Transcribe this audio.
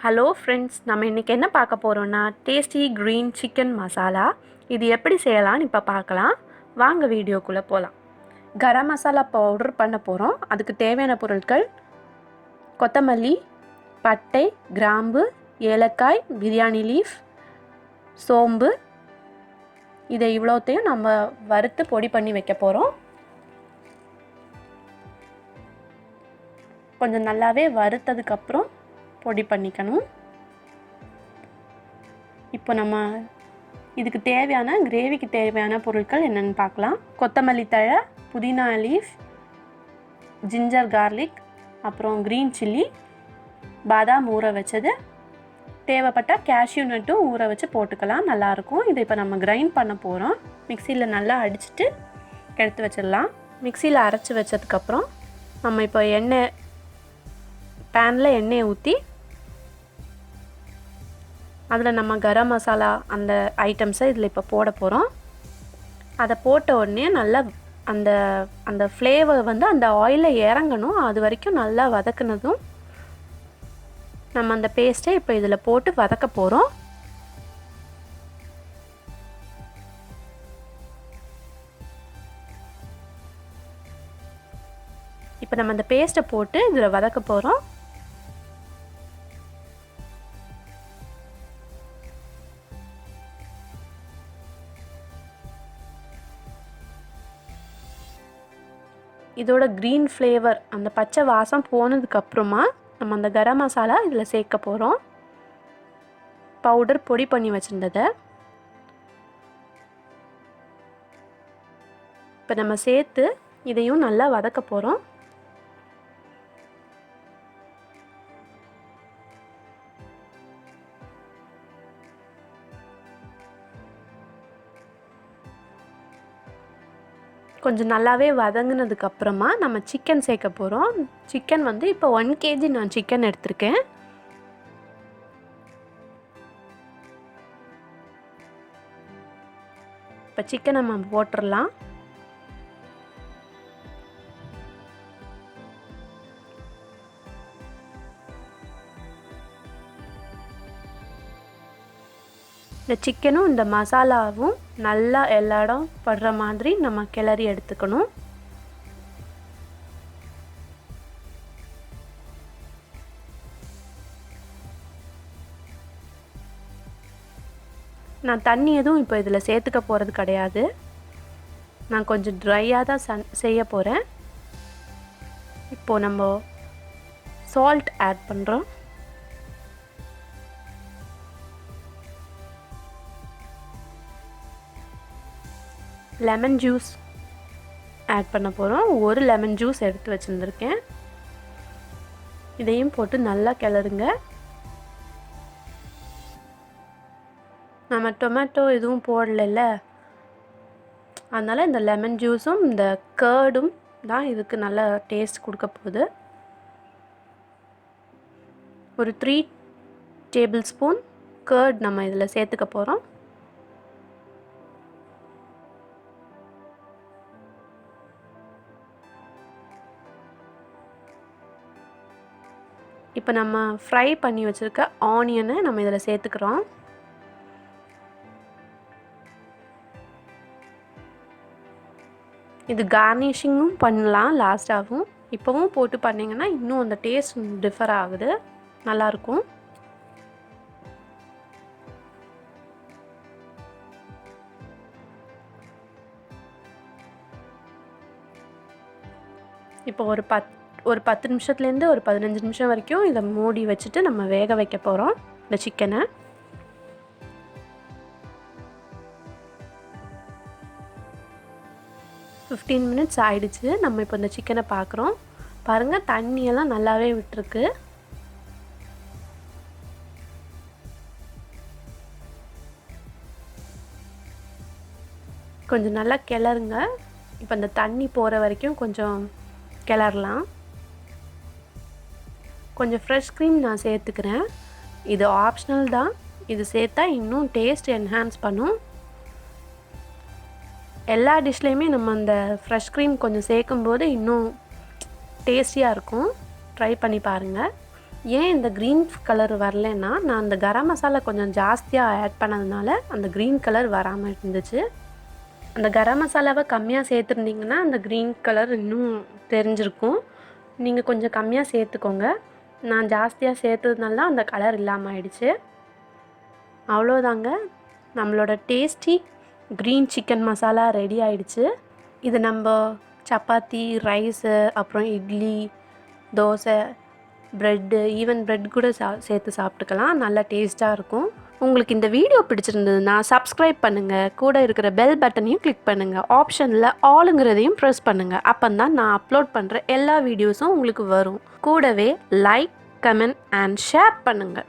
Hello friends, நம்ம இன்றைக்கி என்ன பார்க்க போகிறோன்னா டேஸ்டி க்ரீன் சிக்கன் மசாலா. இது எப்படி செய்யலான்னு இப்போ பார்க்கலாம். வாங்க வீடியோக்குள்ளே போகலாம். கரம் மசாலா பவுடர் பண்ண போகிறோம். அதுக்கு தேவையான பொருட்கள்: கொத்தமல்லி, பட்டை, கிராம்பு, ஏலக்காய், பிரியாணி லீஃப், சோம்பு. இதை இவ்வளோத்தையும் நம்ம வறுத்து பொடி பண்ணி வைக்க போகிறோம். கொஞ்சம் நல்லாவே வறுத்ததுக்கப்புறம் பொடி பண்ணிக்கணும். இப்போ நம்ம இதுக்கு தேவையான கிரேவிக்கு தேவையான பொருட்கள் என்னென்னு பார்க்கலாம். கொத்தமல்லி தழை, புதினா லீஃப், ஜிஞ்சர் கார்லிக், அப்புறம் க்ரீன் சில்லி, பாதாம் ஊற வச்சது, தேவைப்பட்ட கேஷ்யூ நட்டும் ஊற வச்சு போட்டுக்கலாம், நல்லாயிருக்கும். இதை இப்போ நம்ம கிரைண்ட் பண்ண போகிறோம். மிக்சியில் நல்லா அடிச்சுட்டு எடுத்து வச்சிடலாம். மிக்சியில் அரைச்சி வச்சதுக்கப்புறம் நம்ம இப்போ பேனில் எண்ணெயை ஊற்றி அதில் நம்ம கரம் மசாலா அந்த ஐட்டம்ஸை இதில் இப்போ போட போகிறோம். அதை போட்ட உடனே நல்லா அந்த அந்த ஃப்ளேவர் வந்து அந்த ஆயிலில் இறங்கணும். அது வரைக்கும் நல்லா வதக்குனதும் நம்ம அந்த பேஸ்ட்டை இப்போ இதில் போட்டு வதக்க போகிறோம். இப்போ நம்ம அந்த பேஸ்ட்டை போட்டு இதில் வதக்க போகிறோம். இதோட க்ரீன் ஃப்ளேவர், அந்த பச்சை வாசம் போனதுக்கப்புறமா நம்ம அந்த கரம் மசாலா இதில் சேர்க்க போகிறோம். பவுடர் பொடி பண்ணி வச்சுருந்ததை இப்போ நம்ம சேர்த்து இதையும் நல்லா வதக்க போகிறோம். கொஞ்சம் நல்லாவே வதங்கினதுக்கப்புறமா நம்ம சிக்கன் சேர்க்க போகிறோம். சிக்கன் வந்து இப்போ 1 kg நான் சிக்கன் எடுத்திருக்கேன். இப்போ சிக்கனை நம்ம போட்டுடலாம். இந்த சிக்கனும் இந்த மசாலாவும் நல்லா எல்லா இடம் படுற மாதிரி நம்ம கிளறி எடுத்துக்கணும். நான் தண்ணி எதுவும் இப்போ இதில் சேர்த்துக்க போகிறது கிடையாது. நான் கொஞ்சம் ட்ரையாக தான் செய்ய போகிறேன். இப்போது நம்ம சால்ட் ஆட் பண்ணுறோம். லெமன் ஜூஸ் ஆட் பண்ண போகிறோம். 1 லெமன் ஜூஸ் எடுத்து வச்சுருந்துருக்கேன். இதையும் போட்டு நல்லா கிளறுங்க. நம்ம டொமேட்டோ எதுவும் போடலைல்ல, அதனால் இந்த லெமன் ஜூஸும் இந்த கர்டும் தான் இதுக்கு நல்ல டேஸ்ட் கொடுக்க போகுது. ஒரு 3 டேபிள் ஸ்பூன் கர்ட் நம்ம இதில் சேர்த்துக்க போகிறோம். இப்போ நம்ம ஃப்ரை பண்ணி வச்சுருக்க ஆனியனை நம்ம இதில் சேர்த்துக்கிறோம். இது கார்னிஷிங்கும் பண்ணலாம் லாஸ்ட்டாகவும். இப்போவும் போட்டு பண்ணிங்கன்னா இன்னும் அந்த டேஸ்ட் டிஃபர் ஆகுது, நல்லாயிருக்கும். இப்போ ஒரு 10 நிமிஷத்துலேருந்து ஒரு 15 நிமிஷம் வரைக்கும் இதை மூடி வச்சுட்டு நம்ம வேக வைக்க போகிறோம் இந்த சிக்கனை. $15 minutes ஆயிடுச்சு. நம்ம இப்போ இந்த சிக்கனை பார்க்குறோம். பாருங்கள், தண்ணியெல்லாம் நல்லாவே விட்டுருக்கு. கொஞ்சம் நல்லா கிளறுங்க. இப்போ இந்த தண்ணி போகிற வரைக்கும் கொஞ்சம் கிளறலாம். கொஞ்சம் ஃப்ரெஷ் க்ரீம் நான் சேர்த்துக்கிறேன். இது ஆப்ஷனல் தான். இது சேர்த்தா இன்னும் டேஸ்ட் என்ஹான்ஸ் பண்ணும். எல்லா டிஷ்லேயுமே நம்ம அந்த ஃப்ரெஷ் க்ரீம் கொஞ்சம் சேர்க்கும்போது இன்னும் டேஸ்டியாக இருக்கும். ட்ரை பண்ணி பாருங்கள். ஏன் இந்த க்ரீன் கலர் வரலன்னா, நான் அந்த கரம் மசாலா கொஞ்சம் ஜாஸ்தியாக ஆட் பண்ணதுனால அந்த க்ரீன் கலர் வராமல் இருந்துச்சு. அந்த கரம் மசாலாவை கம்மியாக சேர்த்துருந்தீங்கன்னா அந்த க்ரீன் கலர் இன்னும் தெரிஞ்சிருக்கும். நீங்கள் கொஞ்சம் கம்மியாக சேர்த்துக்கோங்க. நான் ஜாஸ்தியாக சேர்த்ததுனால தான் அந்த கலர் இல்லாமல் ஆயிடுச்சு. அவ்வளோதாங்க, நம்மளோட tasty green chicken masala ready ஆயிடுச்சு. இது நம்ம சப்பாத்தி, ரைஸு, அப்புறம் idli, dosa, bread, even bread கூட சேர்த்து சாப்பிட்டுக்கலாம். நல்லா டேஸ்ட்டாக இருக்கும். உங்களுக்கு இந்த வீடியோ பிடிச்சிருந்ததுன்னா சப்ஸ்கிரைப் பண்ணுங்கள். கூட இருக்கிற பெல் பட்டனையும் கிளிக் பண்ணுங்கள். ஆப்ஷனில் ஆளுங்கிறதையும் ப்ரெஸ் பண்ணுங்கள். அப்போ தான் நான் அப்லோட் பண்ணுற எல்லா வீடியோஸும் உங்களுக்கு வரும். கூடவே லைக், கமெண்ட் அண்ட் ஷேர் பண்ணுங்கள்.